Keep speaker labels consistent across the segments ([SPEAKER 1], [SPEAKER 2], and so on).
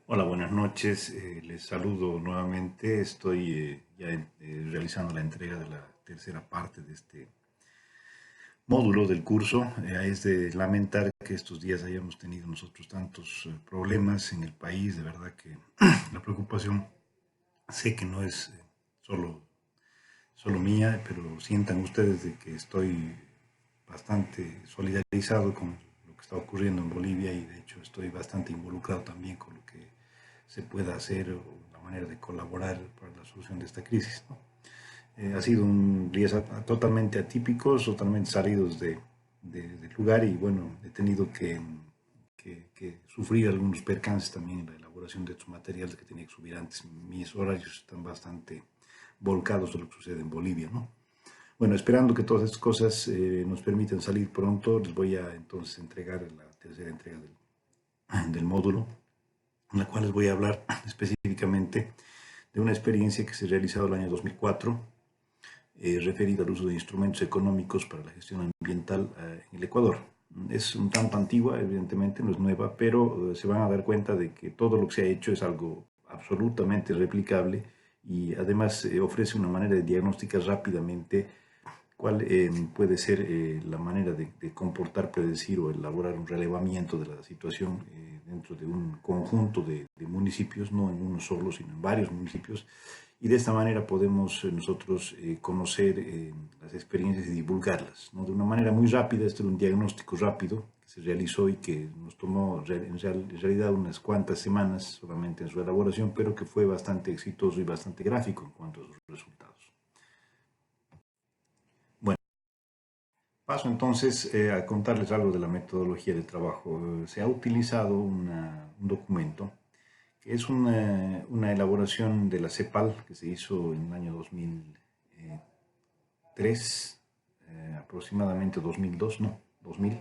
[SPEAKER 1] Hola, buenas noches. Les saludo nuevamente. Estoy realizando la entrega de la tercera parte de este módulo del curso. Es de lamentar que estos días hayamos tenido nosotros tantos problemas en el país. De verdad que la preocupación sé que no es solo mía, pero sientan ustedes de que estoy bastante solidarizado con lo que está ocurriendo en Bolivia y de hecho estoy bastante involucrado también con lo que se pueda hacer o la manera de colaborar para la solución de esta crisis, ¿no? Ha sido un días totalmente atípicos, totalmente salidos del lugar y bueno, he tenido que sufrir algunos percances también en la elaboración de estos materiales que tenía que subir antes. Mis horarios están bastante volcados a lo que sucede en Bolivia, ¿no? Bueno, esperando que todas estas cosas nos permitan salir pronto, les voy a entonces entregar la tercera entrega del módulo, en la cual les voy a hablar específicamente de una experiencia que se ha realizado el año 2004, referida al uso de instrumentos económicos para la gestión ambiental en el Ecuador. Es un tanto antigua, evidentemente, no es nueva, pero se van a dar cuenta de que todo lo que se ha hecho es algo absolutamente replicable y además ofrece una manera de diagnosticar rápidamente cuál puede ser la manera de comportar, predecir o elaborar un relevamiento de la situación dentro de un conjunto de municipios, no en uno solo, sino en varios municipios. Y de esta manera podemos nosotros conocer las experiencias y divulgarlas, ¿no? De una manera muy rápida. Este era un diagnóstico rápido que se realizó y que nos tomó en realidad unas cuantas semanas solamente en su elaboración, pero que fue bastante exitoso y bastante gráfico en cuanto a sus resultados. Bueno, paso entonces a contarles algo de la metodología de trabajo. Se ha utilizado un documento que es una elaboración de la CEPAL que se hizo en el año 2003, aproximadamente 2002, no, 2000.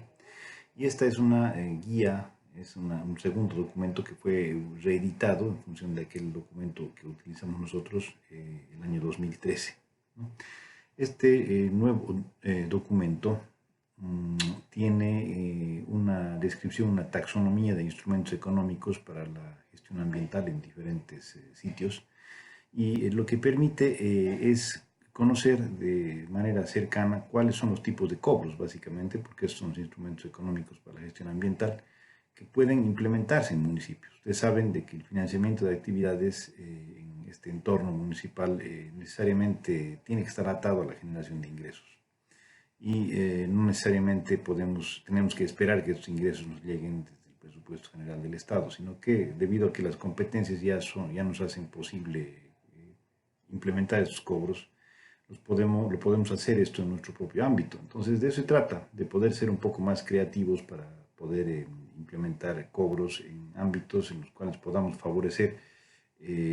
[SPEAKER 1] Y esta es una guía, es un segundo documento que fue reeditado en función de aquel documento que utilizamos nosotros el año 2013, ¿no? Este nuevo documento tiene una descripción, una taxonomía de instrumentos económicos para la gestión ambiental en diferentes sitios y lo que permite es conocer de manera cercana cuáles son los tipos de cobros, básicamente, porque estos son los instrumentos económicos para la gestión ambiental que pueden implementarse en municipios. Ustedes saben de que el financiamiento de actividades en este entorno municipal necesariamente tiene que estar atado a la generación de ingresos. Y no necesariamente tenemos que esperar que estos ingresos nos lleguen desde el presupuesto general del Estado, sino que debido a que las competencias ya nos hacen posible implementar estos cobros, lo podemos hacer esto en nuestro propio ámbito. Entonces, de eso se trata, de poder ser un poco más creativos para poder implementar cobros en ámbitos en los cuales podamos favorecer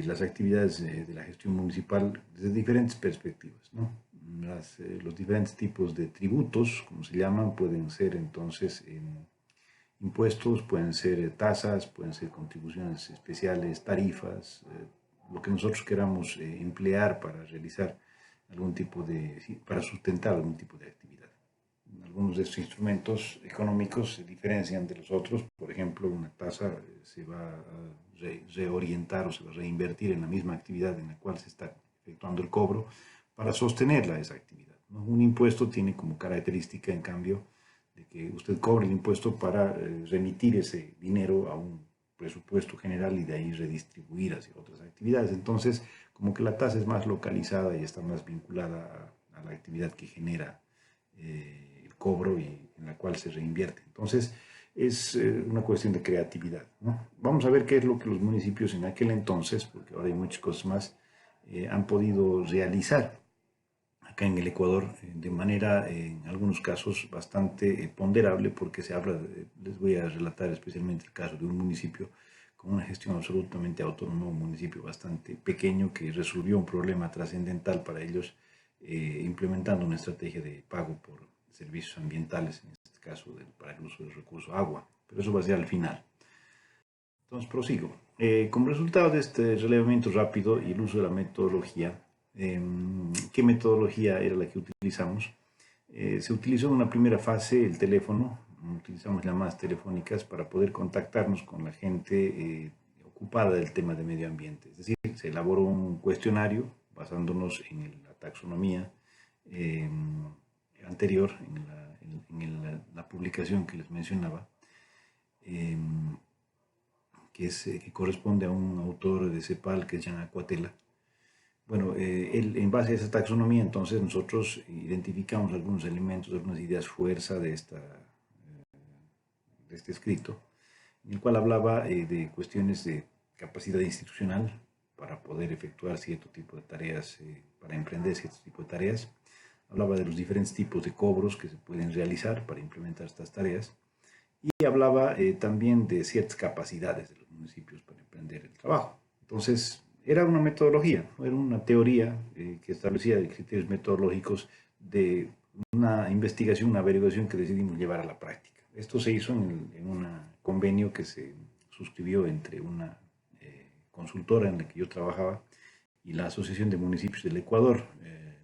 [SPEAKER 1] las actividades de la gestión municipal desde diferentes perspectivas, ¿no? Los diferentes tipos de tributos, como se llaman, pueden ser entonces impuestos, pueden ser tasas, pueden ser contribuciones especiales, tarifas, lo que nosotros queramos emplear para realizar algún tipo para sustentar algún tipo de actividad. Algunos de estos instrumentos económicos se diferencian de los otros. Por ejemplo, una tasa se va a reorientar o se va a reinvertir en la misma actividad en la cual se está efectuando el cobro para sostenerla esa actividad, ¿no? Un impuesto tiene como característica, en cambio, de que usted cobre el impuesto para remitir ese dinero a un presupuesto general y de ahí redistribuir hacia otras actividades. Entonces, como que la tasa es más localizada y está más vinculada a la actividad que genera el cobro y en la cual se reinvierte. Entonces, es una cuestión de creatividad, ¿no? Vamos a ver qué es lo que los municipios en aquel entonces, porque ahora hay muchas cosas más, han podido realizar acá en el Ecuador de manera, en algunos casos, bastante ponderable, porque les voy a relatar especialmente el caso de un municipio con una gestión absolutamente autónoma, un municipio bastante pequeño que resolvió un problema trascendental para ellos, implementando una estrategia de pago por servicios ambientales, en este caso para el uso del recurso agua. Pero eso va a ser al final. Entonces prosigo. Como resultado de este relevamiento rápido y el uso de la metodología, ¿qué metodología era la que utilizamos? Se utilizó en una primera fase el teléfono, utilizamos llamadas telefónicas para poder contactarnos con la gente ocupada del tema de medio ambiente. Es decir, se elaboró un cuestionario basándonos en la taxonomía anterior, la publicación que les mencionaba, que corresponde a un autor de CEPAL que es Jean Acuatela. Bueno, en base a esa taxonomía, entonces nosotros identificamos algunos elementos, algunas ideas fuerza de este escrito, en el cual hablaba de cuestiones de capacidad institucional para poder efectuar cierto tipo de tareas, para emprender cierto tipo de tareas. Hablaba de los diferentes tipos de cobros que se pueden realizar para implementar estas tareas. Y hablaba también de ciertas capacidades de los municipios para emprender el trabajo. Entonces, era una metodología, ¿no? Era una teoría que establecía criterios metodológicos de una investigación, una averiguación que decidimos llevar a la práctica. Esto se hizo en un convenio que se suscribió entre una consultora en la que yo trabajaba y la Asociación de Municipios del Ecuador,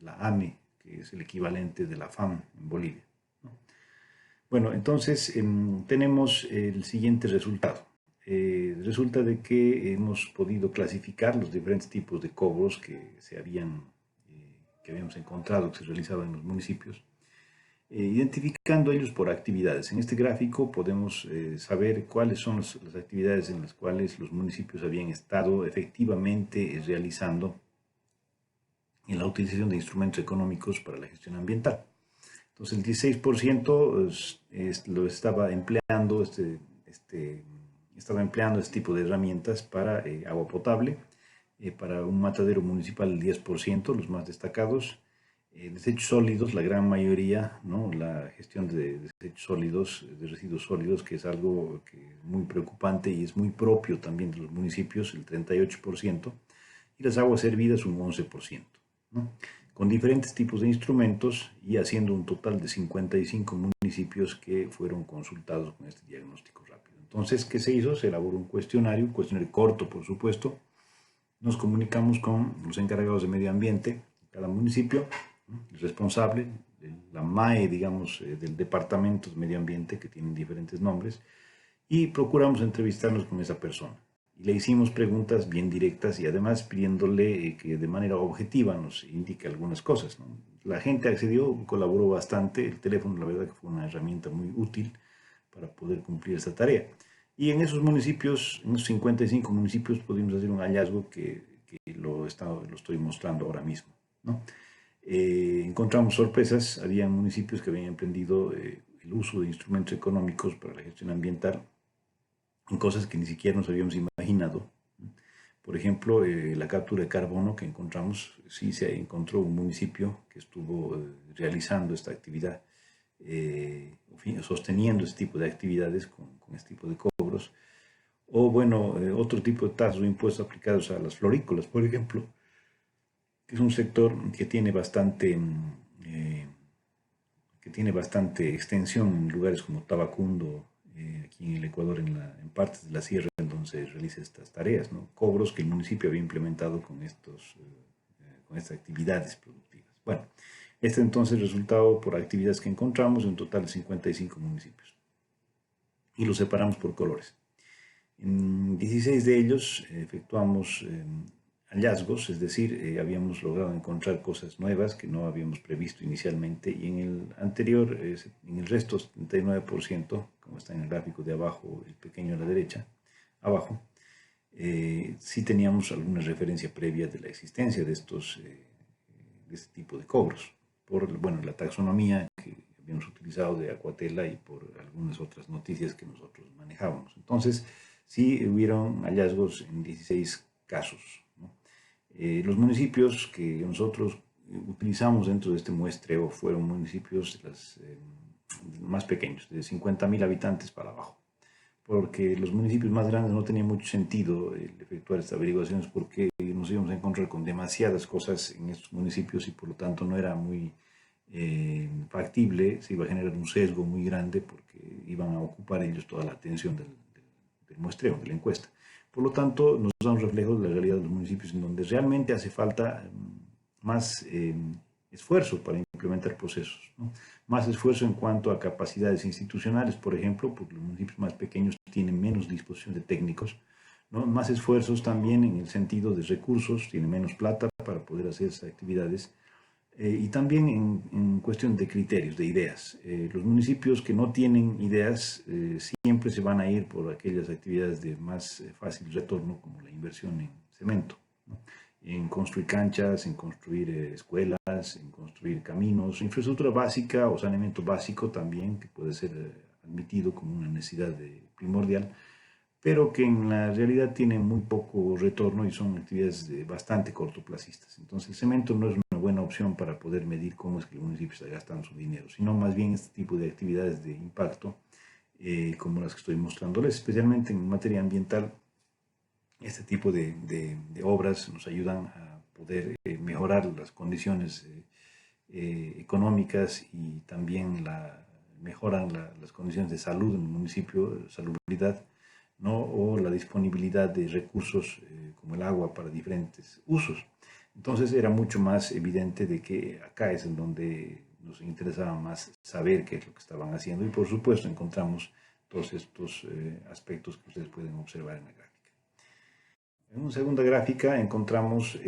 [SPEAKER 1] la AME, que es el equivalente de la FAM en Bolivia. Bueno, entonces tenemos el siguiente resultado. Resulta de que hemos podido clasificar los diferentes tipos de cobros que habíamos encontrado que se realizaban en los municipios, identificando ellos por actividades. En este gráfico podemos saber cuáles son las actividades en las cuales los municipios habían estado efectivamente realizando en la utilización de instrumentos económicos para la gestión ambiental. Entonces el 16% lo estaba empleando, estaba empleando este tipo de herramientas para agua potable, para un matadero municipal el 10%, los más destacados, desechos sólidos, la gran mayoría, ¿no? La gestión de desechos sólidos, de residuos sólidos, que es algo que es muy preocupante y es muy propio también de los municipios, el 38%, y las aguas hervidas un 11%, ¿no? Con diferentes tipos de instrumentos y haciendo un total de 55 municipios que fueron consultados con este diagnóstico rápido. Entonces, ¿qué se hizo? Se elaboró un cuestionario corto, por supuesto. Nos comunicamos con los encargados de medio ambiente de cada municipio, el responsable, la MAE, digamos, del departamento de medio ambiente, que tienen diferentes nombres, y procuramos entrevistarnos con esa persona. Y le hicimos preguntas bien directas y además pidiéndole que de manera objetiva nos indique algunas cosas, ¿no? La gente accedió, colaboró bastante, el teléfono la verdad que fue una herramienta muy útil para poder cumplir esta tarea. Y en esos municipios, en esos 55 municipios, pudimos hacer un hallazgo que lo estoy mostrando ahora mismo, ¿no? Encontramos sorpresas, había municipios que habían emprendido el uso de instrumentos económicos para la gestión ambiental en cosas que ni siquiera nos habíamos imaginado. Por ejemplo, la captura de carbono que encontramos, sí se encontró un municipio que estuvo realizando esta actividad, sosteniendo este tipo de actividades con este tipo de cobros. O bueno, otro tipo de tasas o impuestos aplicados a las florícolas, por ejemplo, que es un sector que tiene bastante extensión en lugares como Tabacundo, aquí en el Ecuador, en partes de la sierra en donde se realizan estas tareas, ¿no? Cobros que el municipio había implementado con estas actividades productivas. Bueno, este entonces resultado por actividades que encontramos en un total de 55 municipios. Y los separamos por colores. En 16 de ellos efectuamos hallazgos, es decir, habíamos logrado encontrar cosas nuevas que no habíamos previsto inicialmente, y en el anterior, en el resto, 79%, como está en el gráfico de abajo, el pequeño a la derecha, abajo, sí teníamos alguna referencia previa de la existencia de este tipo de cobros, por bueno, la taxonomía que habíamos utilizado de Acuatela y por algunas otras noticias que nosotros manejábamos. Entonces, sí hubieron hallazgos en 16 casos, ¿no? Los municipios que nosotros utilizamos dentro de este muestreo fueron municipios más pequeños, de 50.000 habitantes para abajo, porque los municipios más grandes no tenía mucho sentido efectuar estas averiguaciones porque nos íbamos a encontrar con demasiadas cosas en estos municipios y por lo tanto no era muy factible, se iba a generar un sesgo muy grande porque iban a ocupar ellos toda la atención del muestreo, de la encuesta. Por lo tanto, nos da un reflejo de la realidad de los municipios en donde realmente hace falta más esfuerzo para implementar procesos, ¿no? Más esfuerzo en cuanto a capacidades institucionales, por ejemplo, porque los municipios más pequeños tienen menos disposición de técnicos, ¿no? Más esfuerzos también en el sentido de recursos, tiene menos plata para poder hacer esas actividades. Y también en cuestión de criterios, de ideas. Los municipios que no tienen ideas siempre se van a ir por aquellas actividades de más fácil retorno, como la inversión en cemento, ¿no? En construir canchas, en construir escuelas, en construir caminos, infraestructura básica o saneamiento básico también, que puede ser admitido como una necesidad primordial, pero que en la realidad tienen muy poco retorno y son actividades bastante cortoplacistas. Entonces el cemento no es una buena opción para poder medir cómo es que el municipio está gastando su dinero, sino más bien este tipo de actividades de impacto, como las que estoy mostrándoles, especialmente en materia ambiental. Este tipo de obras nos ayudan a poder mejorar las condiciones económicas y también mejoran las condiciones de salud en el municipio, salubridad, ¿no? O la disponibilidad de recursos como el agua para diferentes usos. Entonces era mucho más evidente de que acá es en donde nos interesaba más saber qué es lo que estaban haciendo y por supuesto encontramos todos estos aspectos que ustedes pueden observar en la gráfica. En una segunda gráfica encontramos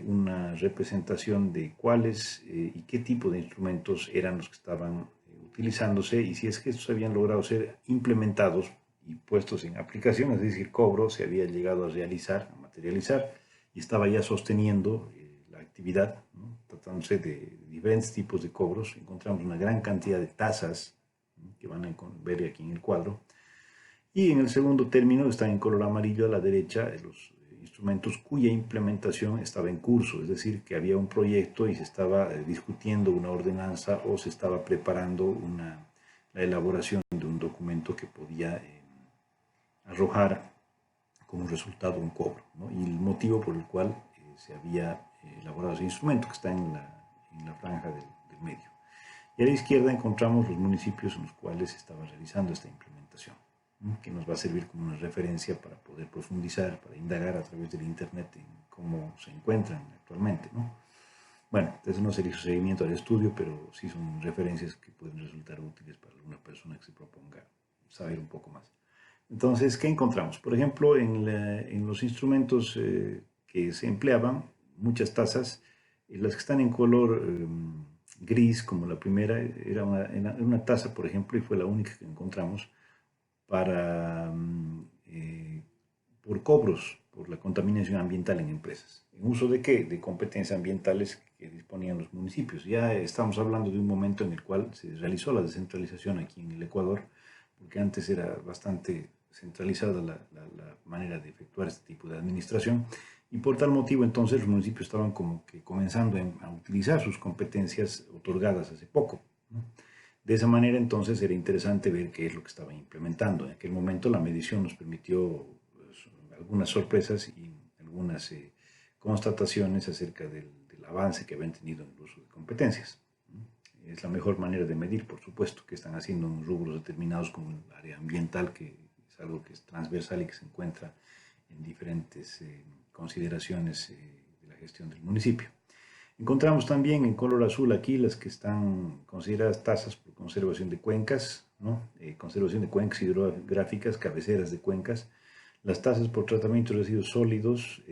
[SPEAKER 1] una representación de cuáles y qué tipo de instrumentos eran los que estaban utilizándose y si es que estos habían logrado ser implementados y puestos en aplicación, es decir, cobro se había llegado a realizar, a materializar y estaba ya sosteniendo la actividad, ¿no? Tratándose de diferentes tipos de cobros. Encontramos una gran cantidad de tasas, ¿no? Que van a ver aquí en el cuadro. Y en el segundo término están en color amarillo a la derecha los instrumentos cuya implementación estaba en curso, es decir, que había un proyecto y se estaba discutiendo una ordenanza o se estaba preparando la elaboración de un documento que podía arrojar como resultado un cobro, ¿no? Y el motivo por el cual se había elaborado ese instrumento que está en la franja del medio. Y a la izquierda encontramos los municipios en los cuales se estaba realizando esta implementación, ¿no? Que nos va a servir como una referencia para poder profundizar, para indagar a través del Internet en cómo se encuentran actualmente, ¿no? Bueno, entonces no se le hizo seguimiento al estudio, pero sí son referencias que pueden resultar útiles para alguna persona que se proponga saber un poco más. Entonces, ¿qué encontramos? Por ejemplo, en los instrumentos que se empleaban, muchas tasas, las que están en color gris, como la primera, era una tasa, por ejemplo, y fue la única que encontramos, para, por cobros por la contaminación ambiental en empresas. ¿En uso de qué? De competencias ambientales que disponían los municipios. Ya estamos hablando de un momento en el cual se realizó la descentralización aquí en el Ecuador, porque antes era bastante centralizada la manera de efectuar este tipo de administración y por tal motivo entonces los municipios estaban como que comenzando a utilizar sus competencias otorgadas hace poco, ¿no? De esa manera entonces era interesante ver qué es lo que estaban implementando. En aquel momento la medición nos permitió pues, algunas sorpresas y algunas constataciones acerca del avance que habían tenido en el uso de competencias. Es la mejor manera de medir, por supuesto, que están haciendo en rubros determinados como el área ambiental, que es algo que es transversal y que se encuentra en diferentes consideraciones de la gestión del municipio. Encontramos también en color azul aquí las que están consideradas tasas por conservación de cuencas, ¿no? Conservación de cuencas hidrográficas, cabeceras de cuencas, las tasas por tratamiento de residuos sólidos,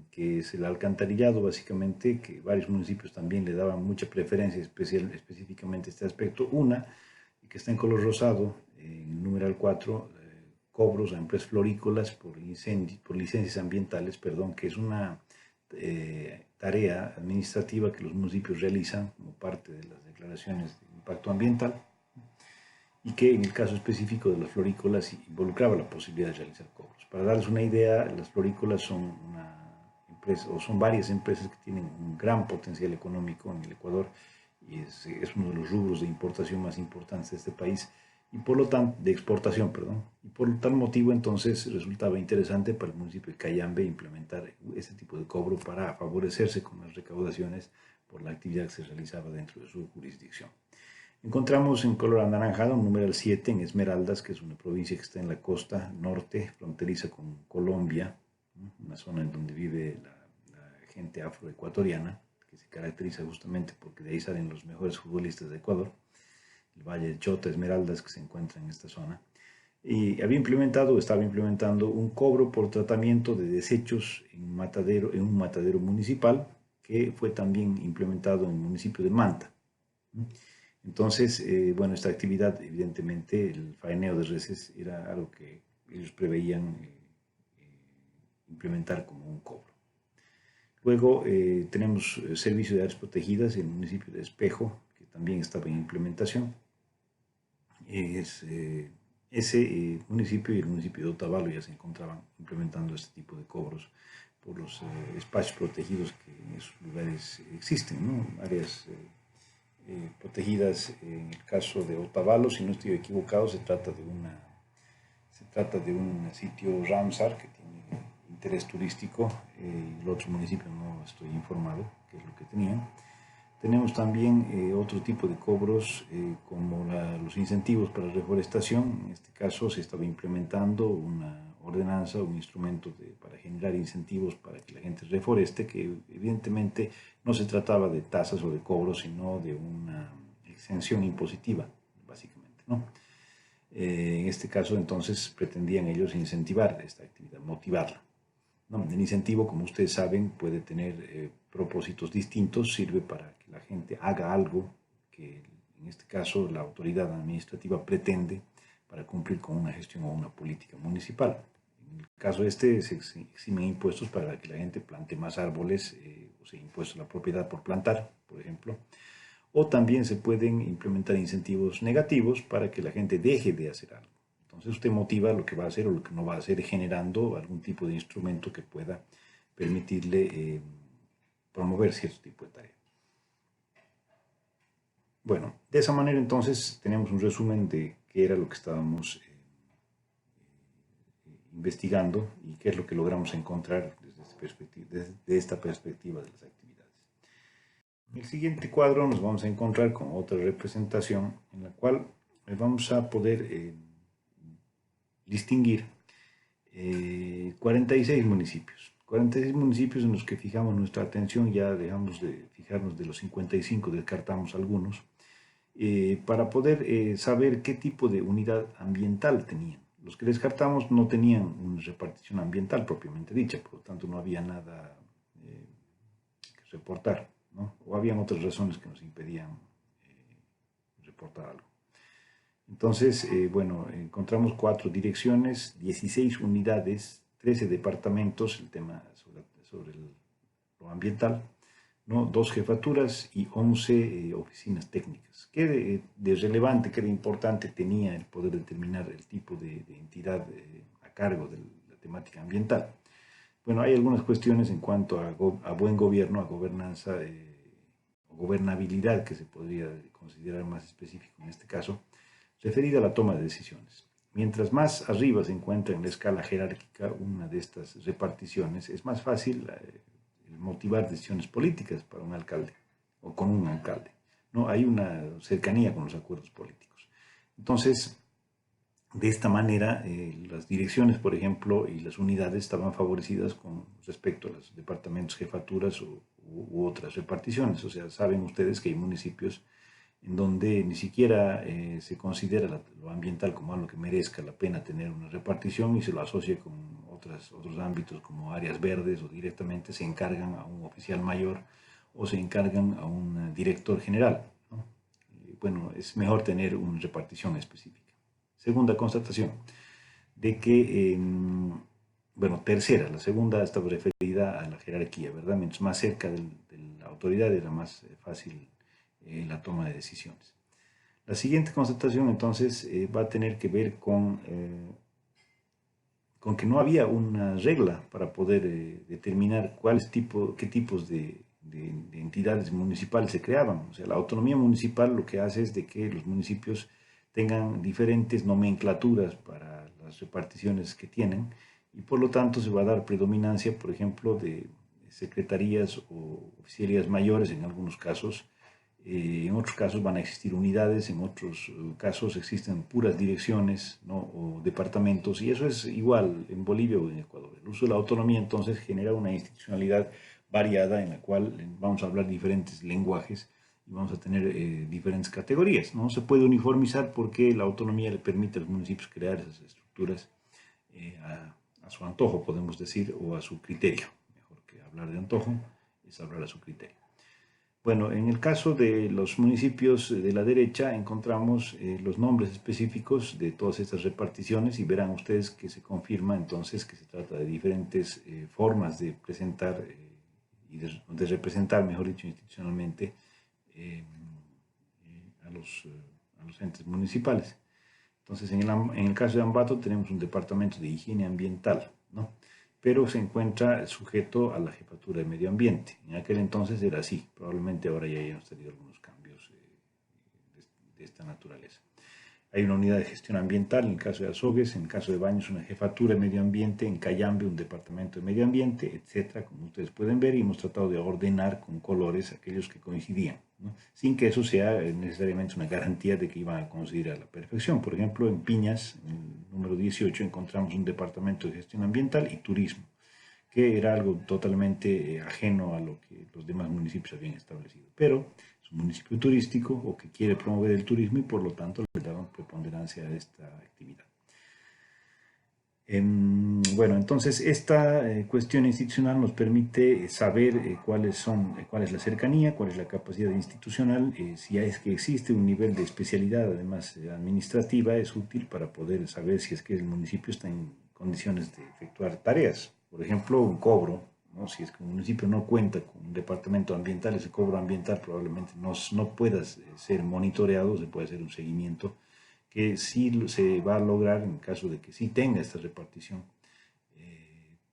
[SPEAKER 1] que es el alcantarillado básicamente, que varios municipios también le daban mucha preferencia específicamente a este aspecto. Una, que está en color rosado, en el numeral 4, cobros a empresas florícolas por licencias ambientales, perdón, que es una tarea administrativa que los municipios realizan como parte de las declaraciones de impacto ambiental y que en el caso específico de las florícolas involucraba la posibilidad de realizar cobros. Para darles una idea, las florícolas son una empresa, o son varias empresas que tienen un gran potencial económico en el Ecuador y es uno de los rubros de importación más importantes de este país y por lo tanto, de exportación, perdón, y por tal motivo entonces resultaba interesante para el municipio de Cayambe implementar este tipo de cobro para favorecerse con las recaudaciones por la actividad que se realizaba dentro de su jurisdicción. Encontramos en color anaranjado un numeral 7 en Esmeraldas, que es una provincia que está en la costa norte, fronteriza con Colombia, ¿no? Una zona en donde vive la gente afroecuatoriana, que se caracteriza justamente porque de ahí salen los mejores futbolistas de Ecuador, el Valle de Chota, Esmeraldas, que se encuentra en esta zona. y estaba implementando un cobro por tratamiento de desechos en un matadero municipal, que fue también implementado en el municipio de Manta. Entonces, bueno, esta actividad, evidentemente, el faeneo de reses era algo que ellos preveían implementar como un cobro. Luego tenemos servicio de áreas protegidas en el municipio de Espejo, que también estaba en implementación. Ese municipio y el municipio de Otavalo ya se encontraban implementando este tipo de cobros por los espacios protegidos que en esos lugares existen, ¿no? Áreas protegidas. En el caso de Otavalo, si no estoy equivocado, se trata de un sitio Ramsar que tiene interés turístico. El otro municipio no estoy informado qué es lo que tenían. Tenemos también otro tipo de cobros como los incentivos para reforestación. En este caso se estaba implementando una ordenanza, un instrumento para generar incentivos para que la gente reforeste, que evidentemente no se trataba de tasas o de cobros, sino de una exención impositiva, básicamente, ¿no? En este caso, entonces, pretendían ellos incentivar esta actividad, motivarla, ¿no? El incentivo, como ustedes saben, puede tener propósitos distintos, sirve para que la gente haga algo que en este caso la autoridad administrativa pretende para cumplir con una gestión o una política municipal. En el caso este se eximen impuestos para que la gente plante más árboles, o sea, impuestos a la propiedad por plantar, por ejemplo, o también se pueden implementar incentivos negativos para que la gente deje de hacer algo. Entonces usted motiva lo que va a hacer o lo que no va a hacer generando algún tipo de instrumento que pueda permitirle promover cierto tipo de tarea. Bueno, de esa manera entonces tenemos un resumen de qué era lo que estábamos investigando y qué es lo que logramos encontrar desde esta perspectiva de las actividades. En el siguiente cuadro nos vamos a encontrar con otra representación en la cual vamos a poder distinguir 46 municipios. 46 municipios en los que fijamos nuestra atención. Ya dejamos de fijarnos de los 55, descartamos algunos, para poder saber qué tipo de unidad ambiental tenían. Los que descartamos no tenían una repartición ambiental propiamente dicha, por lo tanto no había nada que reportar, ¿no? O habían otras razones que nos impedían reportar algo. Entonces, bueno, encontramos 4 direcciones, 16 unidades, 13 departamentos, el tema sobre lo ambiental, ¿no? 2 jefaturas y 11 oficinas técnicas. ¿Qué de relevante, qué de importante tenía el poder determinar el tipo de entidad a cargo de la temática ambiental? Bueno, hay algunas cuestiones en cuanto a buen gobierno, a gobernanza o gobernabilidad, que se podría considerar más específico en este caso, referida a la toma de decisiones. Mientras más arriba se encuentra en la escala jerárquica una de estas reparticiones, es más fácil motivar decisiones políticas para un alcalde o con un alcalde, ¿no? Hay una cercanía con los acuerdos políticos. Entonces, de esta manera, las direcciones, por ejemplo, y las unidades estaban favorecidas con respecto a los departamentos, jefaturas u otras reparticiones. O sea, saben ustedes que hay municipios en donde ni siquiera se considera lo ambiental como algo que merezca la pena tener una repartición y se lo asocia con otros ámbitos como áreas verdes, o directamente se encargan a un oficial mayor o se encargan a un director general, ¿no? Bueno, es mejor tener una repartición específica. Segunda constatación, de que, bueno, tercera, la segunda estaba referida a la jerarquía, ¿verdad? Mientras más cerca de la autoridad era más fácil la toma de decisiones. La siguiente constatación entonces va a tener que ver con que no había una regla para poder determinar qué tipos de entidades municipales se creaban. O sea, la autonomía municipal lo que hace es de que los municipios tengan diferentes nomenclaturas para las reparticiones que tienen, y por lo tanto se va a dar predominancia, por ejemplo, de secretarías o oficialías mayores en algunos casos. En otros casos van a existir unidades, en otros casos existen puras direcciones, ¿no? O departamentos, y eso es igual en Bolivia o en Ecuador. El uso de la autonomía entonces genera una institucionalidad variada en la cual vamos a hablar diferentes lenguajes y vamos a tener diferentes categorías. No se puede uniformizar porque la autonomía le permite a los municipios crear esas estructuras. infraestructuras a su antojo, podemos decir, o a su criterio. Mejor que hablar de antojo es hablar a su criterio. Bueno, en el caso de los municipios de la derecha encontramos los nombres específicos de todas estas reparticiones y verán ustedes que se confirma entonces que se trata de diferentes formas de presentar y de representar, mejor dicho, institucionalmente a los entes municipales. Entonces, en el caso de Ambato tenemos un departamento de higiene ambiental, ¿no? Pero se encuentra sujeto a la jefatura de medio ambiente. En aquel entonces era así, probablemente ahora ya hayan tenido algunos cambios de esta naturaleza. Hay una unidad de gestión ambiental en el caso de Azogues, en el caso de Baños una jefatura de medio ambiente, en Cayambe un departamento de medio ambiente, etcétera, como ustedes pueden ver, y hemos tratado de ordenar con colores aquellos que coincidían, ¿no? Sin que eso sea necesariamente una garantía de que iban a coincidir a la perfección. Por ejemplo, en Piñas, en el número 18, encontramos un departamento de gestión ambiental y turismo, que era algo totalmente ajeno a lo que los demás municipios habían establecido. Pero es un municipio turístico o que quiere promover el turismo y por lo tanto le daban preponderancia a esta actividad. Bueno, entonces esta cuestión institucional nos permite saber cuál es la cercanía, cuál es la capacidad institucional, si es que existe un nivel de especialidad, además administrativa, es útil para poder saber si es que el municipio está en condiciones de efectuar tareas. Por ejemplo, un cobro, ¿no? Si es que un municipio no cuenta con un departamento ambiental, ese cobro ambiental probablemente no pueda ser monitoreado, se puede hacer un seguimiento que sí se va a lograr en caso de que sí tenga esta repartición,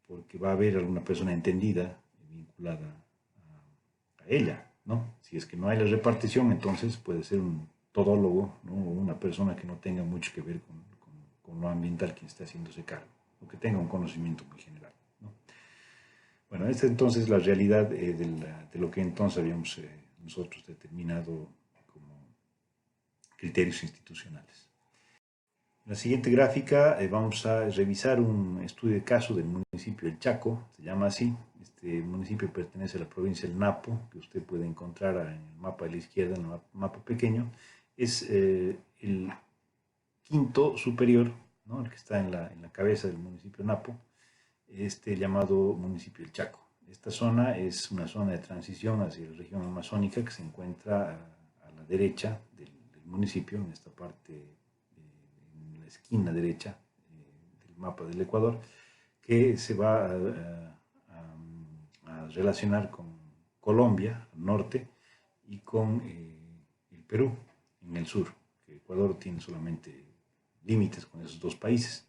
[SPEAKER 1] porque va a haber alguna persona entendida vinculada a ella, ¿no? Si es que no hay la repartición, entonces puede ser un todólogo, ¿no? O una persona que no tenga mucho que ver con lo ambiental quien está haciéndose cargo, o que tenga un conocimiento muy general, ¿no? Bueno, esta es entonces la realidad de lo que entonces habíamos nosotros determinado como criterios institucionales. En la siguiente gráfica vamos a revisar un estudio de caso del municipio del Chaco, se llama así. Este municipio pertenece a la provincia del Napo, que usted puede encontrar en el mapa de la izquierda, en el mapa pequeño. Es el quinto superior, ¿no? El que está en la cabeza del municipio Napo, llamado municipio del Chaco. Esta zona es una zona de transición hacia la región amazónica que se encuentra a la derecha del municipio, en esta parte esquina derecha del mapa del Ecuador, que se va a relacionar con Colombia, al norte, y con el Perú, en el sur, que Ecuador tiene solamente límites con esos dos países.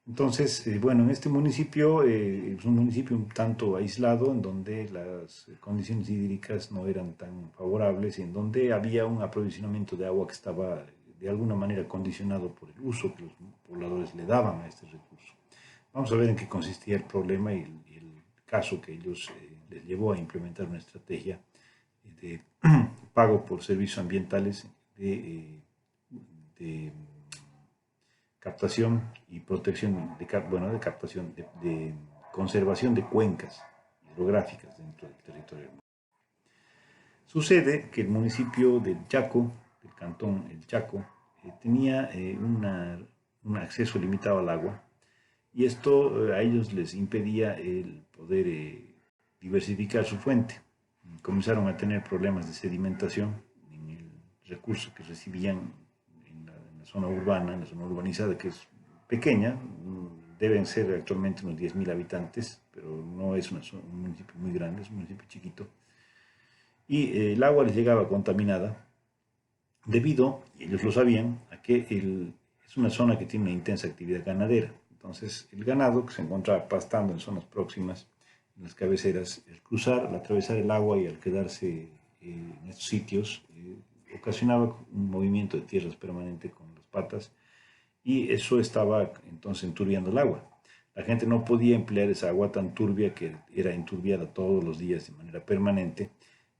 [SPEAKER 1] Entonces, bueno, en este municipio es un municipio un tanto aislado, en donde las condiciones hídricas no eran tan favorables y en donde había un aprovisionamiento de agua que estaba de alguna manera condicionado por el uso que los pobladores le daban a este recurso. Vamos a ver en qué consistía el problema y el caso que ellos les llevó a implementar una estrategia de pago por servicios ambientales de captación y protección, de captación, de conservación de cuencas hidrográficas dentro del territorio. Sucede que el municipio del Chaco, del cantón El Chaco, tenía un acceso limitado al agua y esto a ellos les impedía el poder diversificar su fuente. Comenzaron a tener problemas de sedimentación en el recurso que recibían en la zona urbana, en la zona urbanizada, que es pequeña, deben ser actualmente unos 10.000 habitantes, pero no es un municipio muy grande, es un municipio chiquito. Y el agua les llegaba contaminada debido, y ellos lo sabían, a que es una zona que tiene una intensa actividad ganadera. Entonces, el ganado que se encontraba pastando en zonas próximas, en las cabeceras, al atravesar el agua y al quedarse en estos sitios, ocasionaba un movimiento de tierras permanente con las patas y eso estaba entonces enturbiando el agua. La gente no podía emplear esa agua tan turbia que era enturbiada todos los días de manera permanente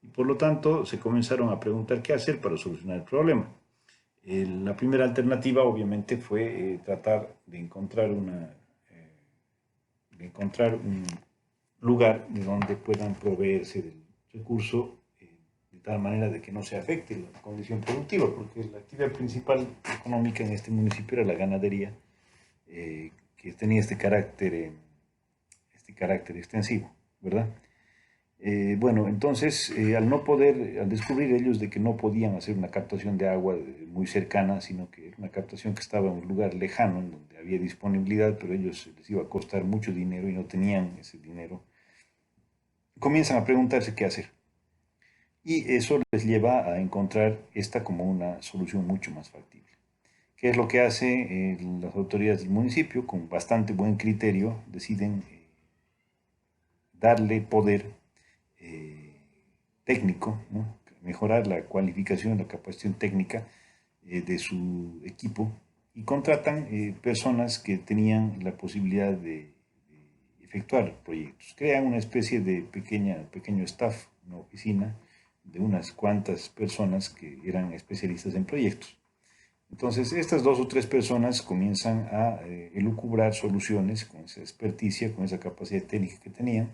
[SPEAKER 1] y por lo tanto se comenzaron a preguntar qué hacer para solucionar el problema. La primera alternativa obviamente fue tratar de encontrar un lugar de donde puedan proveerse del recurso de tal manera de que no se afecte la condición productiva, porque la actividad principal económica en este municipio era la ganadería, que tenía este carácter extensivo, ¿verdad? Bueno, entonces, al descubrir ellos de que no podían hacer una captación de agua muy cercana, sino que era una captación que estaba en un lugar lejano, en donde había disponibilidad, pero ellos les iba a costar mucho dinero y no tenían ese dinero, comienzan a preguntarse qué hacer. Y eso les lleva a encontrar esta como una solución mucho más factible. ¿Qué es lo que hace las autoridades del municipio? Con bastante buen criterio deciden darle poder eh, técnico, ¿no? Mejorar la cualificación, la capacitación técnica de su equipo y contratan personas que tenían la posibilidad de efectuar proyectos. Crean una especie de pequeño staff, una oficina de unas cuantas personas que eran especialistas en proyectos. Entonces, estas dos o tres personas comienzan a elucubrar soluciones con esa experticia, con esa capacidad técnica que tenían,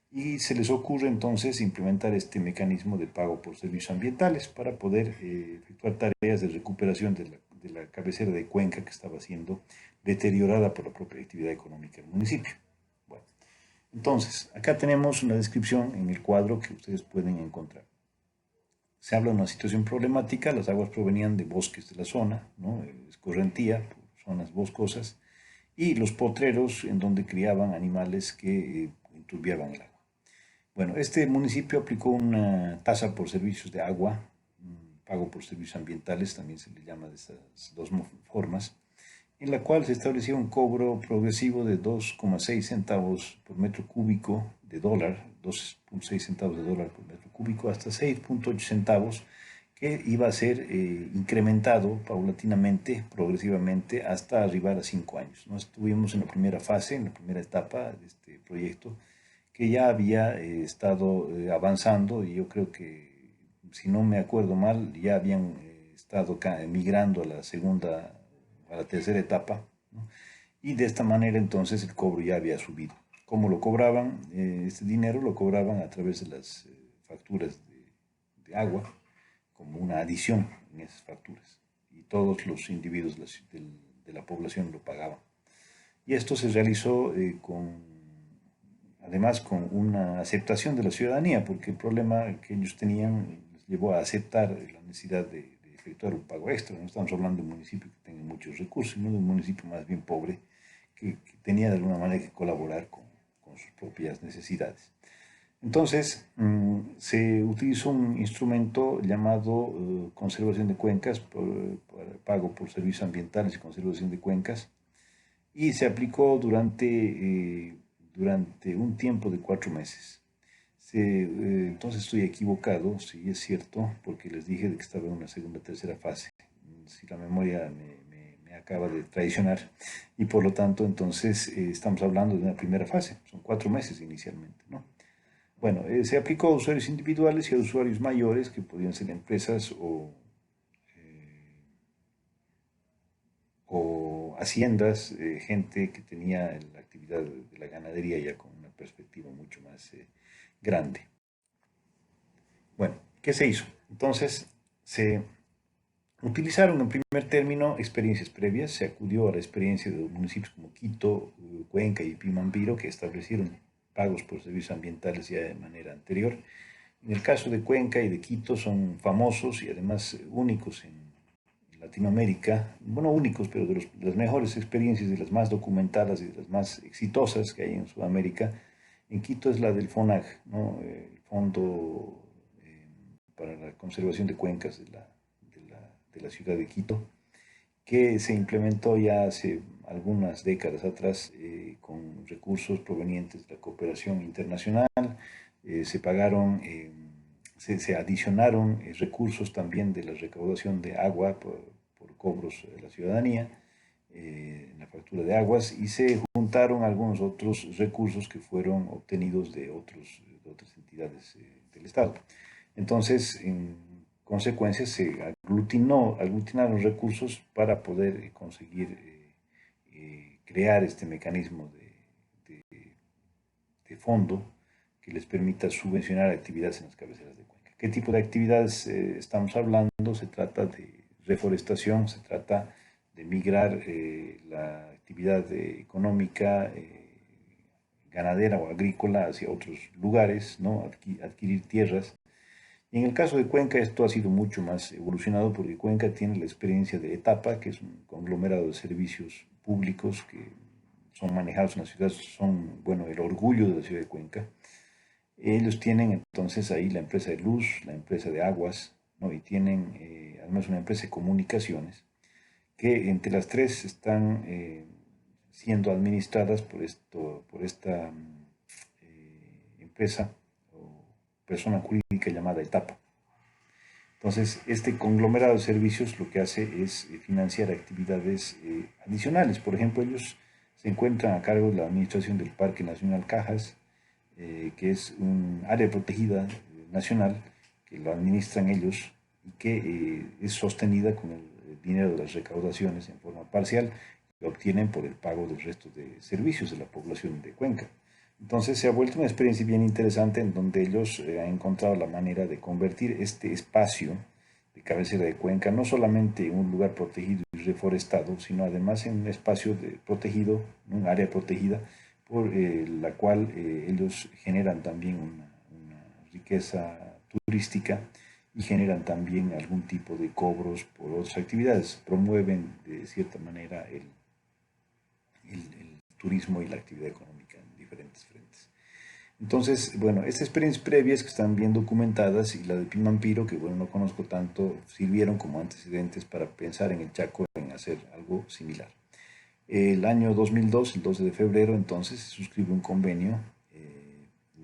[SPEAKER 1] y se les ocurre entonces implementar este mecanismo de pago por servicios ambientales para poder efectuar tareas de recuperación de la cabecera de cuenca que estaba siendo deteriorada por la propia actividad económica del municipio. Bueno, entonces, acá tenemos una descripción en el cuadro que ustedes pueden encontrar. Se habla de una situación problemática, las aguas provenían de bosques de la zona, ¿no? Escorrentía, zonas boscosas, y los potreros en donde criaban animales que enturbiaban el agua. Bueno, este municipio aplicó una tasa por servicios de agua, un pago por servicios ambientales, también se le llama de estas dos formas, en la cual se establecía un cobro progresivo de 2,6 centavos por metro cúbico de dólar, 2,6 centavos de dólar por metro cúbico, hasta 6,8 centavos, que iba a ser incrementado paulatinamente, progresivamente, hasta arribar a 5 años. ¿No? Estuvimos en la primera fase, en la primera etapa de este proyecto, que ya había estado avanzando y yo creo que, si no me acuerdo mal, ya habían estado migrando a la segunda, a la tercera etapa, ¿no? Y de esta manera entonces el cobro ya había subido. ¿Cómo lo cobraban? Este dinero lo cobraban a través de las facturas de agua, como una adición en esas facturas. Y todos los individuos de la población lo pagaban. Y esto se realizó además con una aceptación de la ciudadanía, porque el problema que ellos tenían les llevó a aceptar la necesidad de efectuar un pago extra. No estamos hablando de un municipio que tenga muchos recursos, sino de un municipio más bien pobre que tenía de alguna manera que colaborar con sus propias necesidades. Entonces, se utilizó un instrumento llamado conservación de cuencas, pago por servicios ambientales y conservación de cuencas, y se aplicó durante un tiempo de 4 meses. Entonces estoy equivocado, sí es cierto, porque les dije de que estaba en una segunda, tercera fase. Si la memoria me acaba de traicionar, y por lo tanto entonces estamos hablando de una primera fase, son 4 meses inicialmente, ¿no? Bueno, se aplicó a usuarios individuales y a usuarios mayores, que podían ser empresas o haciendas, gente que tenía la actividad de la ganadería ya con una perspectiva mucho más grande. Bueno, ¿qué se hizo? Entonces, se utilizaron en primer término experiencias previas, se acudió a la experiencia de municipios como Quito, Cuenca y Pimampiro, que establecieron pagos por servicios ambientales ya de manera anterior. En el caso de Cuenca y de Quito son famosos y además únicos en Latinoamérica, bueno, únicos, pero de las mejores experiencias, de las más documentadas y de las más exitosas que hay en Sudamérica. En Quito es la del FONAG, ¿no? El Fondo para la Conservación de Cuencas de la ciudad de Quito, que se implementó ya hace algunas décadas atrás con recursos provenientes de la cooperación internacional. Se pagaron, se adicionaron recursos también de la recaudación de agua por cobros de la ciudadanía en la factura de aguas, y se juntaron algunos otros recursos que fueron obtenidos de otras entidades del Estado. Entonces, en consecuencia, se aglutinaron recursos para poder conseguir crear este mecanismo de fondo que les permita subvencionar actividades en las cabeceras de cuenca. ¿Qué tipo de actividades estamos hablando? Se trata de reforestación, se trata de migrar la actividad económica, ganadera o agrícola hacia otros lugares, ¿no? Adquirir tierras. Y en el caso de Cuenca esto ha sido mucho más evolucionado porque Cuenca tiene la experiencia de Etapa, que es un conglomerado de servicios públicos que son manejados en la ciudad, son, bueno, el orgullo de la ciudad de Cuenca. Ellos tienen entonces ahí la empresa de luz, la empresa de aguas, ¿no? Y tienen además una empresa de comunicaciones, que entre las tres están siendo administradas por esta empresa o persona jurídica llamada Etapa. Entonces, este conglomerado de servicios lo que hace es financiar actividades adicionales. Por ejemplo, ellos se encuentran a cargo de la administración del Parque Nacional Cajas, que es un área protegida nacional que lo administran ellos y que es sostenida con el dinero de las recaudaciones en forma parcial que obtienen por el pago del resto de servicios de la población de Cuenca. Entonces se ha vuelto una experiencia bien interesante en donde ellos han encontrado la manera de convertir este espacio de cabecera de Cuenca no solamente en un lugar protegido y reforestado, sino además en un espacio protegido, un área protegida, por la cual ellos generan también una riqueza turística y generan también algún tipo de cobros por otras actividades. Promueven de cierta manera el turismo y la actividad económica en diferentes frentes. Entonces, bueno, estas experiencias previas que están bien documentadas y la de Pimampiro, que bueno, no conozco tanto, sirvieron como antecedentes para pensar en el Chaco en hacer algo similar. El año 2002, el 12 de febrero, entonces, se suscribe un convenio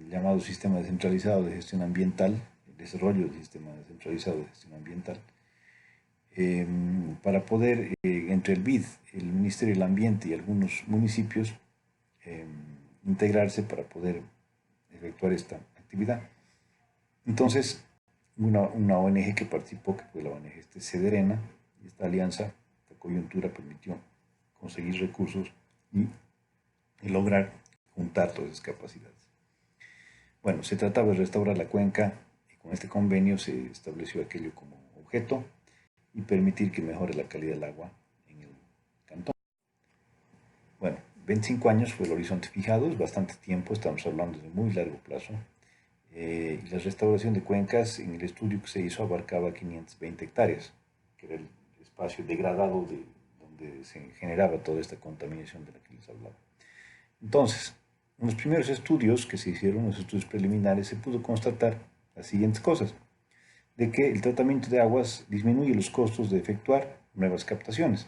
[SPEAKER 1] llamado Sistema Descentralizado de Gestión Ambiental, el desarrollo del Sistema Descentralizado de Gestión Ambiental, para poder, entre el BID, el Ministerio del Ambiente y algunos municipios, integrarse para poder efectuar esta actividad. Entonces, una ONG que participó, que fue la ONG Sederena, y esta alianza, esta coyuntura permitió conseguir recursos y lograr juntar todas esas capacidades. Bueno, se trataba de restaurar la cuenca y con este convenio se estableció aquello como objeto y permitir que mejore la calidad del agua en el cantón. Bueno, 25 años fue el horizonte fijado, es bastante tiempo, estamos hablando de muy largo plazo. Y la restauración de cuencas en el estudio que se hizo abarcaba 520 hectáreas, que era el espacio degradado donde se generaba toda esta contaminación de la que les hablaba. Entonces, en los primeros estudios que se hicieron, los estudios preliminares, se pudo constatar las siguientes cosas: de que el tratamiento de aguas disminuye los costos de efectuar nuevas captaciones.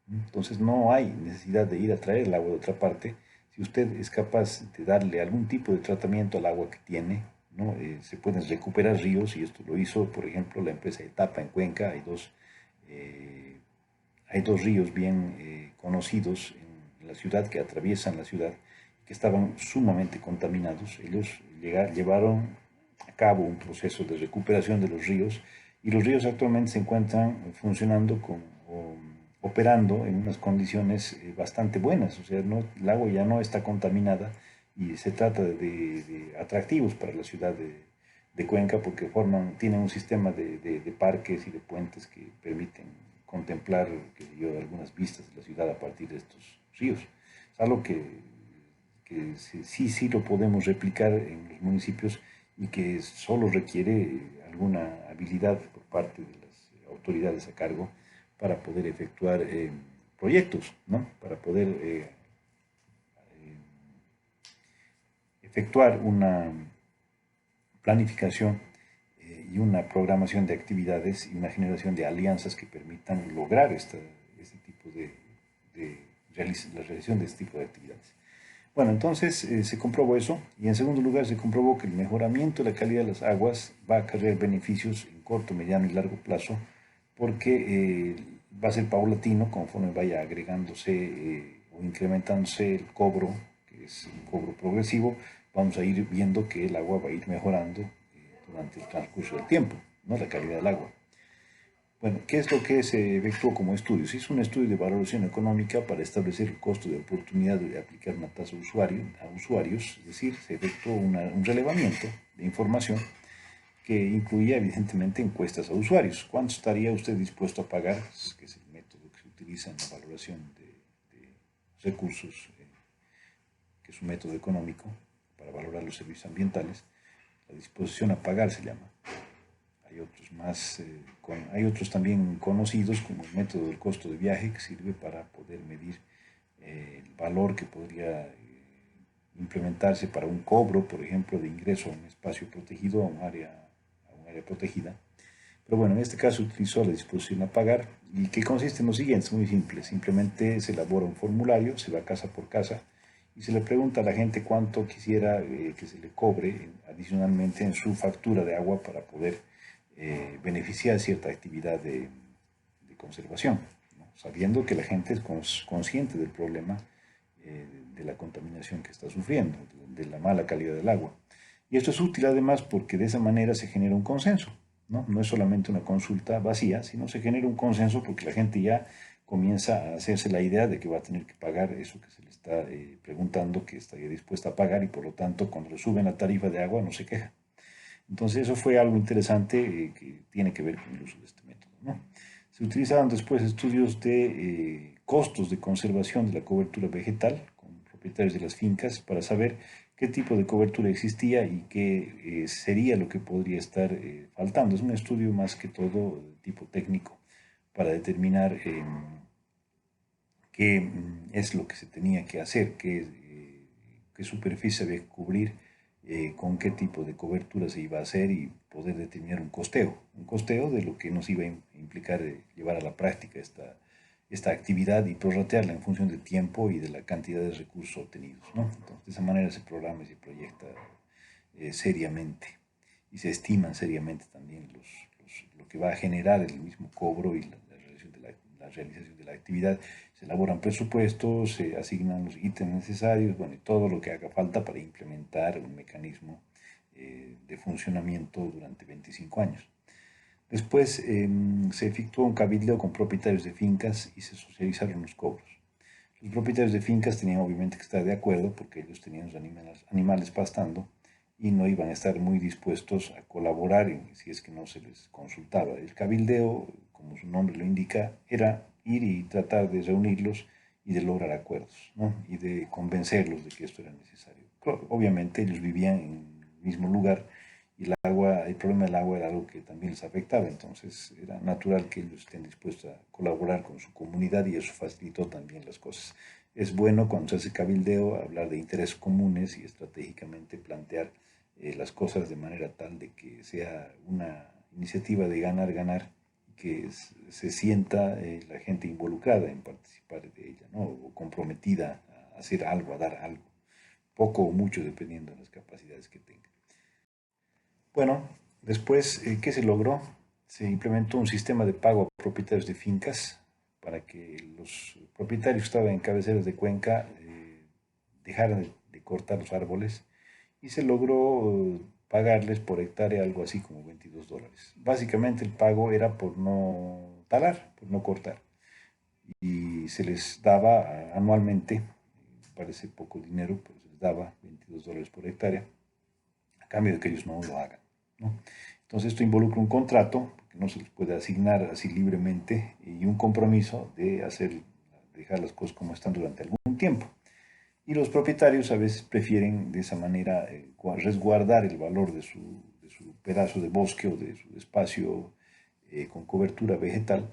[SPEAKER 1] Entonces no hay necesidad de ir a traer el agua de otra parte. Si usted es capaz de darle algún tipo de tratamiento al agua que tiene, ¿no? Se pueden recuperar ríos, y esto lo hizo, por ejemplo, la empresa Etapa en Cuenca. Hay dos ríos bien conocidos en la ciudad, que atraviesan la ciudad, que estaban sumamente contaminados. Ellos llevaron a cabo un proceso de recuperación de los ríos, y los ríos actualmente se encuentran funcionando operando en unas condiciones bastante buenas. O sea, el agua ya no está contaminada, y se trata de atractivos para la ciudad de Cuenca, porque tienen un sistema de parques y de puentes que permiten contemplar algunas vistas de la ciudad a partir de estos ríos. Es algo que sí lo podemos replicar en los municipios, y que solo requiere alguna habilidad por parte de las autoridades a cargo para poder efectuar proyectos, ¿no? Para poder efectuar una planificación y una programación de actividades y una generación de alianzas que permitan lograr la realización de este tipo de actividades. Bueno, entonces se comprobó eso, y en segundo lugar se comprobó que el mejoramiento de la calidad de las aguas va a acarrear beneficios en corto, mediano y largo plazo, porque va a ser paulatino conforme vaya agregándose o incrementándose el cobro, que es un cobro progresivo. Vamos a ir viendo que el agua va a ir mejorando durante el transcurso del tiempo, ¿no? La calidad del agua. Bueno, ¿qué es lo que se efectuó como estudio? Se hizo un estudio de valoración económica para establecer el costo de oportunidad de aplicar una tasa a usuarios, es decir, se efectuó un relevamiento de información que incluía evidentemente encuestas a usuarios. ¿Cuánto estaría usted dispuesto a pagar? Que es el método que se utiliza en la valoración de recursos, que es un método económico para valorar los servicios ambientales. La disposición a pagar se llama. Hay otros hay otros también conocidos como el método del costo de viaje, que sirve para poder medir el valor que podría implementarse para un cobro, por ejemplo, de ingreso a un espacio protegido, a un área protegida. Pero bueno, en este caso utilizó la disposición a pagar, y que consiste en lo siguiente, es muy simple. Simplemente se elabora un formulario, se va casa por casa y se le pregunta a la gente cuánto quisiera que se le cobre adicionalmente en su factura de agua para poder beneficiar cierta actividad de conservación, ¿no? Sabiendo que la gente es consciente del problema de la contaminación que está sufriendo, de la mala calidad del agua. Y esto es útil además porque de esa manera se genera un consenso, ¿no? No es solamente una consulta vacía, sino se genera un consenso porque la gente ya comienza a hacerse la idea de que va a tener que pagar eso que se le está preguntando, que estaría dispuesta a pagar, y por lo tanto cuando le suben la tarifa de agua no se queja. Entonces eso fue algo interesante que tiene que ver con el uso de este método, ¿no? Se utilizaron después estudios de costos de conservación de la cobertura vegetal con propietarios de las fincas para saber qué tipo de cobertura existía y qué sería lo que podría estar faltando. Es un estudio más que todo de tipo técnico para determinar qué es lo que se tenía que hacer, qué superficie había que cubrir, con qué tipo de cobertura se iba a hacer, y poder determinar un costeo de lo que nos iba a implicar llevar a la práctica esta actividad y prorratearla en función del tiempo y de la cantidad de recursos obtenidos, ¿no? Entonces, de esa manera se programa y se proyecta seriamente, y se estiman seriamente también lo que va a generar el mismo cobro y la realización de la actividad. Se elaboran presupuestos, se asignan los ítems necesarios, bueno, y todo lo que haga falta para implementar un mecanismo de funcionamiento durante 25 años. Después se efectuó un cabildeo con propietarios de fincas y se socializaron los cobros. Los propietarios de fincas tenían obviamente que estar de acuerdo porque ellos tenían los animales pastando y no iban a estar muy dispuestos a colaborar si es que no se les consultaba. El cabildeo, como su nombre lo indica, era ir y tratar de reunirlos y de lograr acuerdos, ¿no? Y de convencerlos de que esto era necesario. Obviamente ellos vivían en el mismo lugar y el problema del agua era algo que también les afectaba, entonces era natural que ellos estén dispuestos a colaborar con su comunidad, y eso facilitó también las cosas. Es bueno cuando se hace cabildeo hablar de intereses comunes y estratégicamente plantear las cosas de manera tal de que sea una iniciativa de ganar-ganar, que se sienta la gente involucrada en participar de ella, ¿no? O comprometida a hacer algo, a dar algo, poco o mucho dependiendo de las capacidades que tenga. Bueno, después, ¿qué se logró? Se implementó un sistema de pago a propietarios de fincas para que los propietarios que estaban en cabeceras de cuenca dejaran de cortar los árboles, y se logró pagarles por hectárea algo así como $22. Básicamente el pago era por no talar, por no cortar, y se les daba anualmente, parece poco dinero, pero se les daba $22 por hectárea a cambio de que ellos no lo hagan, ¿no? Entonces esto involucra un contrato que no se les puede asignar así libremente, y un compromiso de dejar las cosas como están durante algún tiempo. Y los propietarios a veces prefieren de esa manera resguardar el valor de su pedazo de bosque o de su espacio con cobertura vegetal,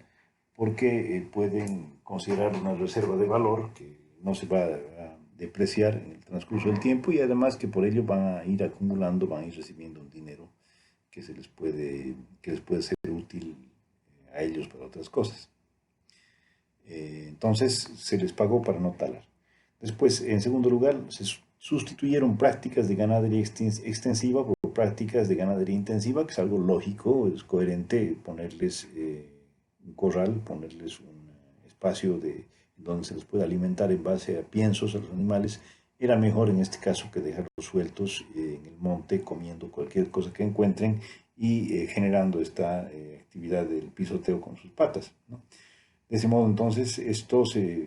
[SPEAKER 1] porque pueden considerar una reserva de valor que no se va a depreciar en el transcurso del tiempo, y además que por ello van a ir acumulando, van a ir recibiendo un dinero que les puede ser útil a ellos para otras cosas. Entonces se les pagó para no talar. Después, en segundo lugar, se sustituyeron prácticas de ganadería extensiva por prácticas de ganadería intensiva, que es algo lógico, es coherente ponerles un corral, ponerles un espacio donde se les pueda alimentar en base a piensos a los animales. Era mejor en este caso que dejarlos sueltos en el monte, comiendo cualquier cosa que encuentren y generando esta actividad del pisoteo con sus patas, ¿no? De ese modo, entonces, esto se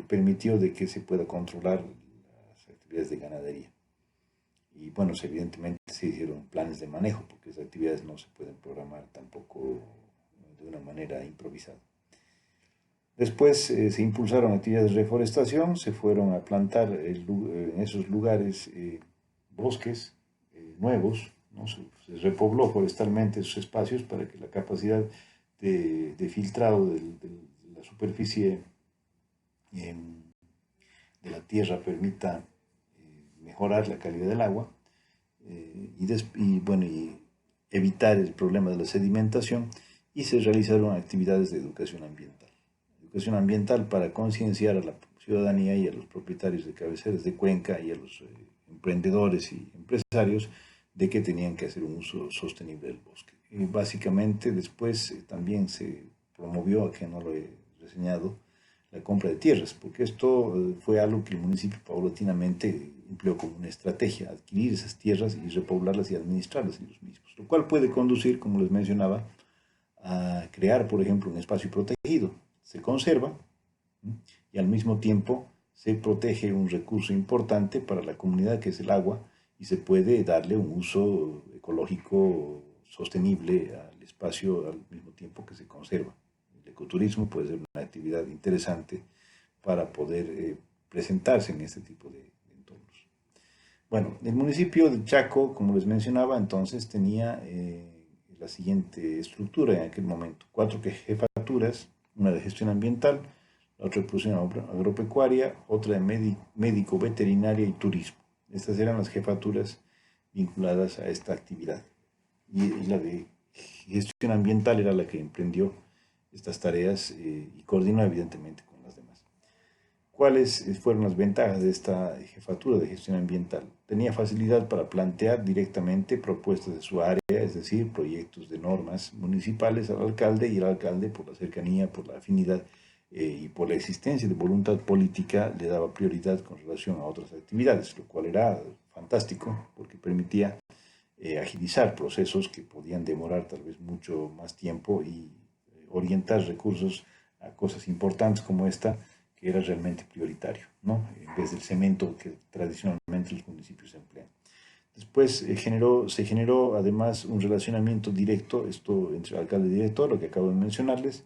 [SPEAKER 1] permitió de que se pueda controlar las actividades de ganadería. Y bueno, evidentemente se hicieron planes de manejo, porque esas actividades no se pueden programar tampoco de una manera improvisada. Después se impulsaron actividades de reforestación, se fueron a plantar en esos lugares bosques nuevos, ¿no? Se repobló forestalmente esos espacios para que la capacidad de filtrado de la superficie eh, de la tierra permita mejorar la calidad del agua bueno, y evitar el problema de la sedimentación, y se realizaron actividades de educación ambiental. Educación ambiental para concienciar a la ciudadanía y a los propietarios de cabeceras de cuenca y a los emprendedores y empresarios de que tenían que hacer un uso sostenible del bosque. Y básicamente después también se promovió, a que no lo he reseñado, la compra de tierras, porque esto fue algo que el municipio paulatinamente empleó como una estrategia, adquirir esas tierras y repoblarlas y administrarlas ellos mismos, lo cual puede conducir, como les mencionaba, a crear, por ejemplo, un espacio protegido. Se conserva y al mismo tiempo se protege un recurso importante para la comunidad, que es el agua, y se puede darle un uso ecológico sostenible al espacio al mismo tiempo que se conserva. El ecoturismo puede ser una actividad interesante para poder presentarse en este tipo de entornos. Bueno, el municipio de Chaco, como les mencionaba, entonces tenía la siguiente estructura en aquel momento: cuatro jefaturas, una de gestión ambiental, la otra de producción agropecuaria, otra de médico, veterinaria y turismo. Estas eran las jefaturas vinculadas a esta actividad. Y la de gestión ambiental era la que emprendió estas tareas y coordinó evidentemente con las demás. ¿Cuáles fueron las ventajas de esta jefatura de gestión ambiental? Tenía facilidad para plantear directamente propuestas de su área, es decir, proyectos de normas municipales al alcalde, y el alcalde, por la cercanía, por la afinidad y por la existencia de voluntad política, le daba prioridad con relación a otras actividades, lo cual era fantástico porque permitía agilizar procesos que podían demorar tal vez mucho más tiempo y orientar recursos a cosas importantes como esta, que era realmente prioritario, ¿no? En vez del cemento que tradicionalmente los municipios emplean. Después se generó además un relacionamiento directo, esto entre alcalde y director, lo que acabo de mencionarles,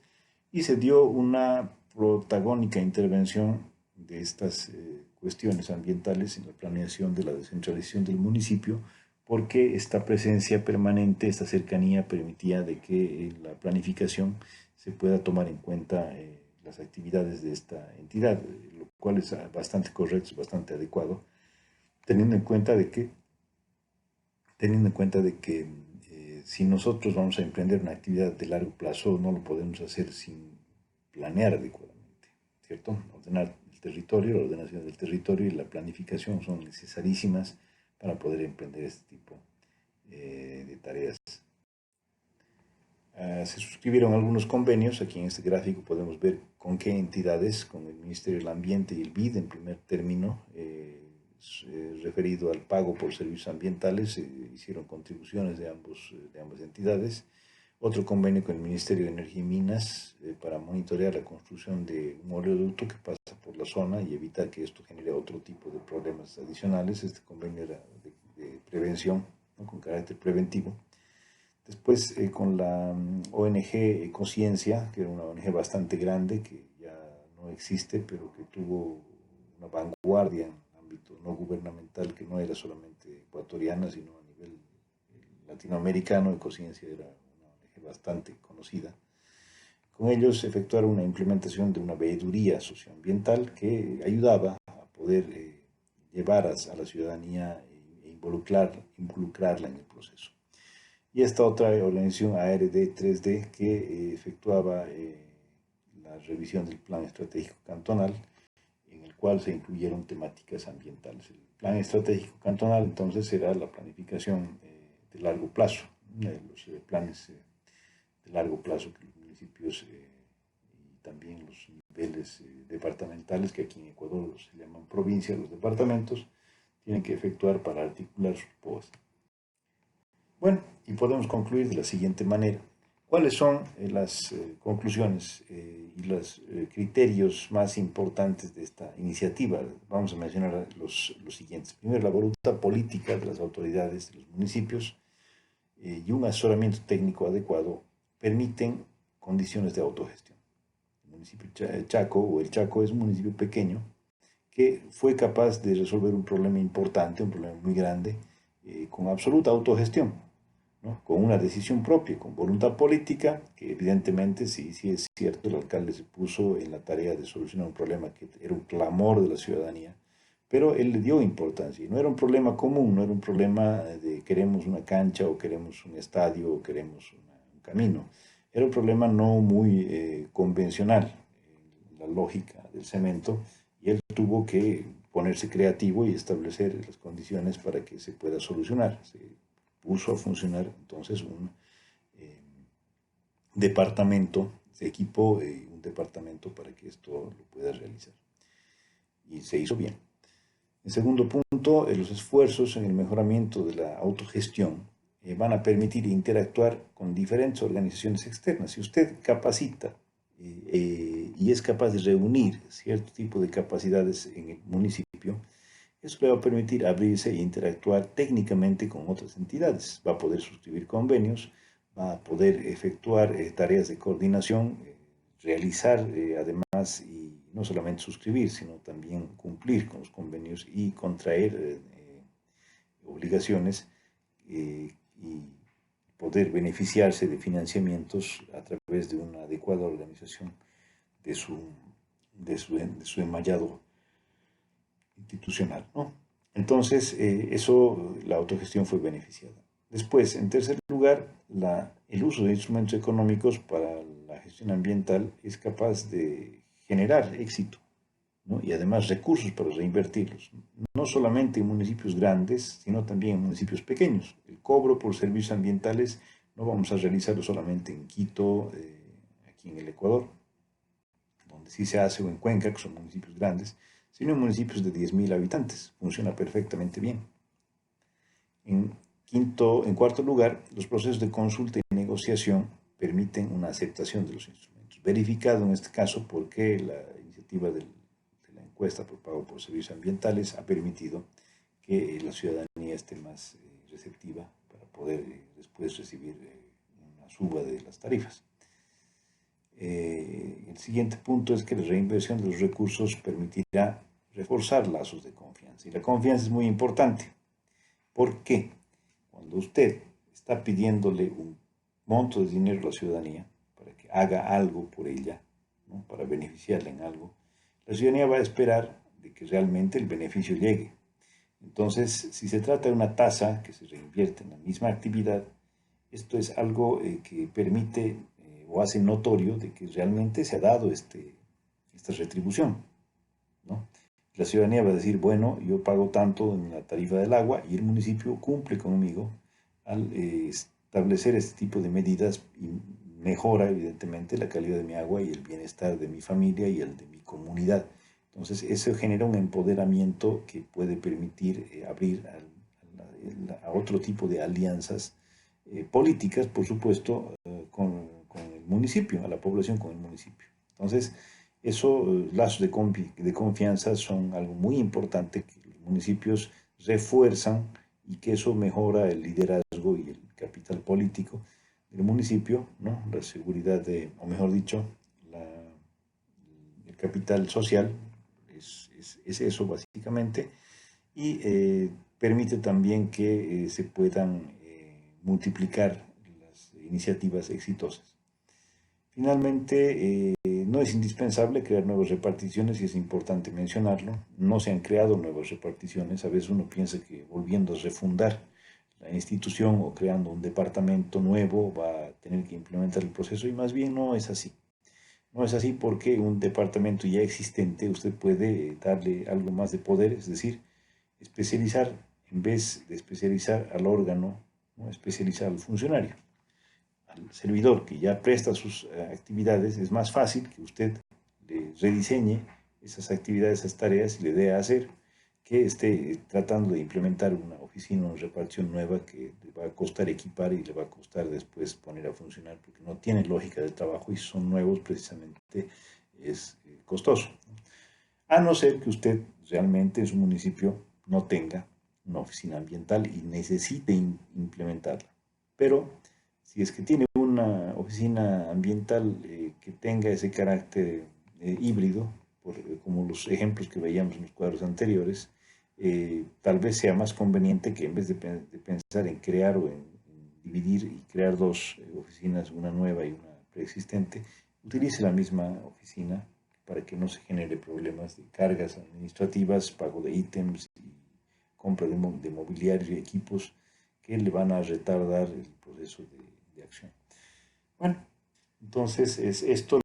[SPEAKER 1] y se dio una protagónica intervención de estas cuestiones ambientales en la planeación de la descentralización del municipio, porque esta presencia permanente, esta cercanía permitía de que en la planificación se pueda tomar en cuenta las actividades de esta entidad, lo cual es bastante correcto, bastante adecuado, teniendo en cuenta de que, teniendo en cuenta de que si nosotros vamos a emprender una actividad de largo plazo, no lo podemos hacer sin planear adecuadamente, ¿cierto? Ordenar el territorio, la ordenación del territorio y la planificación son necesarísimas para poder emprender este tipo de tareas. Se suscribieron algunos convenios. Aquí en este gráfico podemos ver con qué entidades: con el Ministerio del Ambiente y el BID en primer término, referido al pago por servicios ambientales, hicieron contribuciones de ambas entidades. Otro convenio con el Ministerio de Energía y Minas para monitorear la construcción de un oleoducto que pasa por la zona y evitar que esto genere otro tipo de problemas adicionales. Este convenio era de prevención, ¿no? Con carácter preventivo. Después con la ONG Ecociencia, que era una ONG bastante grande, que ya no existe, pero que tuvo una vanguardia en el ámbito no gubernamental, que no era solamente ecuatoriana, sino a nivel latinoamericano. Ecociencia era una ONG bastante conocida. Con ellos efectuaron una implementación de una veeduría socioambiental que ayudaba a poder llevar a la ciudadanía e involucrarla en el proceso. Y esta otra organización, ARD 3D, que efectuaba la revisión del plan estratégico cantonal, en el cual se incluyeron temáticas ambientales. El plan estratégico cantonal entonces será la planificación de largo plazo, los planes de largo plazo que los municipios y también los niveles departamentales, que aquí en Ecuador se llaman provincias, los departamentos, tienen que efectuar para articular sus POAs. Bueno, y podemos concluir de la siguiente manera. ¿Cuáles son las conclusiones y los criterios más importantes de esta iniciativa? Vamos a mencionar los siguientes. Primero, la voluntad política de las autoridades de los municipios y un asesoramiento técnico adecuado permiten condiciones de autogestión. El municipio Chaco, o el Chaco es un municipio pequeño, que fue capaz de resolver un problema importante, un problema muy grande, con absoluta autogestión, ¿no? Con una decisión propia, con voluntad política, que evidentemente sí, sí es cierto, el alcalde se puso en la tarea de solucionar un problema que era un clamor de la ciudadanía, pero él le dio importancia, y no era un problema común, no era un problema de queremos una cancha, o queremos un estadio, o queremos un camino, era un problema no muy convencional, la lógica del cemento, y él tuvo que ponerse creativo y establecer las condiciones para que se pueda solucionar. Se puso a funcionar entonces un eh, departamento, se equipó un departamento para que esto lo pueda realizar. Y se hizo bien. En segundo punto, los esfuerzos en el mejoramiento de la autogestión van a permitir interactuar con diferentes organizaciones externas. Si usted capacita y es capaz de reunir cierto tipo de capacidades en el municipio, eso le va a permitir abrirse e interactuar técnicamente con otras entidades. Va a poder suscribir convenios, va a poder efectuar tareas de coordinación, realizar además, y no solamente suscribir, sino también cumplir con los convenios y contraer obligaciones y poder beneficiarse de financiamientos a través de una adecuada organización de su enmallado institucional, ¿no? Entonces, la autogestión fue beneficiada. Después, en tercer lugar, el uso de instrumentos económicos para la gestión ambiental es capaz de generar éxito, ¿no? Y además recursos para reinvertirlos, no solamente en municipios grandes, sino también en municipios pequeños. El cobro por servicios ambientales no vamos a realizarlo solamente en Quito, aquí en el Ecuador, donde sí se hace, o en Cuenca, que son municipios grandes, sino en municipios de 10.000 habitantes. Funciona perfectamente bien. En cuarto lugar, los procesos de consulta y negociación permiten una aceptación de los instrumentos. Verificado en este caso porque la iniciativa de la encuesta por pago por servicios ambientales ha permitido que la ciudadanía esté más receptiva para poder después recibir una suba de las tarifas. El siguiente punto es que la reinversión de los recursos permitirá reforzar lazos de confianza. Y la confianza es muy importante. ¿Por qué? Cuando usted está pidiéndole un monto de dinero a la ciudadanía para que haga algo por ella, ¿no? Para beneficiarla en algo, la ciudadanía va a esperar de que realmente el beneficio llegue. Entonces, si se trata de una tasa que se reinvierte en la misma actividad, esto es algo que permite o hace notorio de que realmente se ha dado esta retribución, ¿no? La ciudadanía va a decir, bueno, yo pago tanto en la tarifa del agua y el municipio cumple conmigo al establecer este tipo de medidas y mejora evidentemente la calidad de mi agua y el bienestar de mi familia y el de mi comunidad. Entonces, eso genera un empoderamiento que puede permitir abrir a otro tipo de alianzas políticas, por supuesto, con el municipio, a la población con el municipio. Entonces, lazos de confianza son algo muy importante que los municipios refuerzan y que eso mejora el liderazgo y el capital político del municipio, ¿no? La seguridad o mejor dicho, el capital social es eso básicamente, y permite también que se puedan multiplicar las iniciativas exitosas. Finalmente, no es indispensable crear nuevas reparticiones y es importante mencionarlo. No se han creado nuevas reparticiones. A veces uno piensa que volviendo a refundar la institución o creando un departamento nuevo va a tener que implementar el proceso y más bien no es así. No es así porque un departamento ya existente usted puede darle algo más de poder, es decir, especializar en vez de especializar al órgano, ¿no? Especializar al funcionario, al servidor que ya presta sus actividades. Es más fácil que usted le rediseñe esas actividades, esas tareas y le dé a hacer, que esté tratando de implementar una oficina, una repartición nueva que le va a costar equipar y le va a costar después poner a funcionar porque no tiene lógica de trabajo y son nuevos precisamente es costoso. A no ser que usted realmente en su municipio no tenga una oficina ambiental y necesite implementarla. Pero si es que tiene una oficina ambiental que que tenga ese carácter híbrido, como los ejemplos que veíamos en los cuadros anteriores, tal vez sea más conveniente que en vez de pensar en crear o en dividir y crear dos oficinas, una nueva y una preexistente, utilice la misma oficina para que no se genere problemas de cargas administrativas, pago de ítems y compra de mobiliario y equipos que le van a retardar el proceso de acción. Bueno, entonces es esto